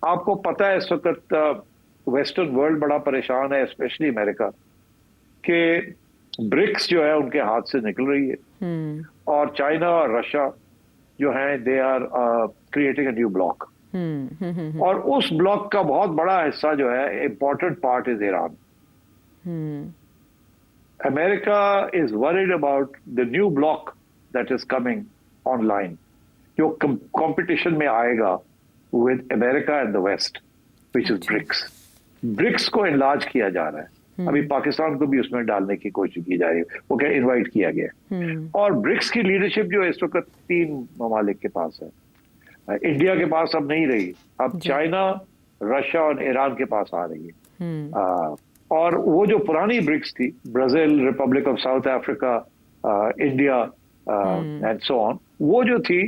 आपको पता है इस वक्त वेस्टर्न वर्ल्ड बड़ा परेशान है, स्पेशली अमेरिका, कि ब्रिक्स जो है उनके हाथ से निकल रही है, हम्म। और चाइना और रशिया जो है they are creating a new block. और उस ब्लॉक का बहुत बड़ा हिस्सा जो है, important part is Iran. Hmm. America is worried about the new block that is coming online, जो कंपटीशन में आएगा with America and the west, which is अच्छा। ब्रिक्स। ब्रिक्स को इनलार्ज किया जा रहा है, अभी पाकिस्तान को भी उसमें डालने की कोशिश की जा रही है, वो क्या इनवाइट किया गया है। और ब्रिक्स की लीडरशिप जो है इस वक्त 3 ममालिक के पास है, इंडिया के पास अब नहीं रही, अब जी। चाइना, रशिया और ईरान के पास आ रही है। हम्म। और वो जो पुरानी ब्रिक्स थी, Brazil, Republic of south Africa, India and so on, वो जो थी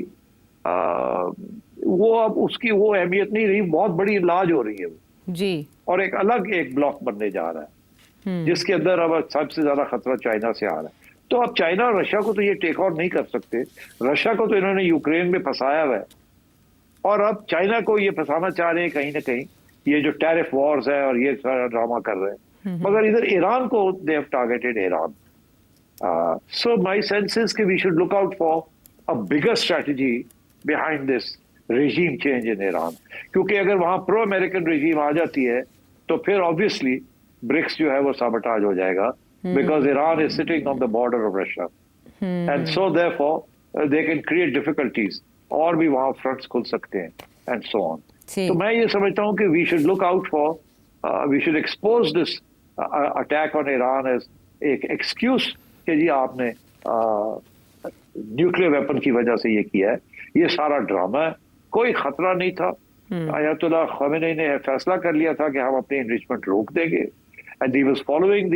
वो अब उसकी वो अहमियत नहीं रही, बहुत बड़ी इलाज हो रही है वो, जी। और एक अलग एक ब्लॉक बनने जा रहा है, हम्म। जिसके अंदर अब सबसे ज्यादा खतरा चाइना से आ रहा है। तो अब चाइना और रशिया को तो ये टेक ऑन नहीं कर सकते। रशिया को तो इन्होंने यूक्रेन में फंसाया हुआ है, और अब चाइना को ये फंसाना चाह रहे हैं कहीं ना कहीं, ये जो टैरिफ वॉर्स है और ये सारा ड्रामा कर रहे हैं। मगर इधर ईरान को they have targeted Iran. So my sense is कि we should look out for a bigger strategy behind this regime change in Iran, क्योंकि अगर वहां प्रो अमेरिकन regime आ जाती है तो फिर ऑब्वियसली ब्रिक्स जो है वो साबोटाज हो जाएगा, because Iran is sitting on the border of Russia, and so therefore they can create difficulties, और भी वहां फ्रंट्स खुल सकते हैं, एंड सो ऑन। तो मैं ये समझता हूँ कि we should look out for, we should expose this attack on Iran as एक एक्सक्यूज कि जी आपने न्यूक्लियर वेपन की वजह से ये किया है, ये सारा ड्रामा है, कोई खतरा नहीं था। अयतुल्लाह ख़ामेनी ने फैसला कर लिया था कि हम अपनी एनरिचमेंट रोक देंगे, and he was following the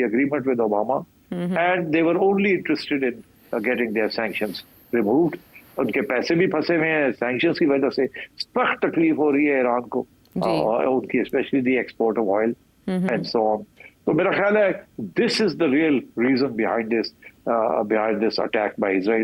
agreement with Obama, and they were only interested in getting their sanctions removed. उनके पैसे भी फंसे हुए हैं सैंक्शंस की वजह से, सख्त तकलीफ हो रही है ईरान को, उनकी specially the export of oil and so on. तो मेरा ख्याल है this is the real reason behind this attack by Israel.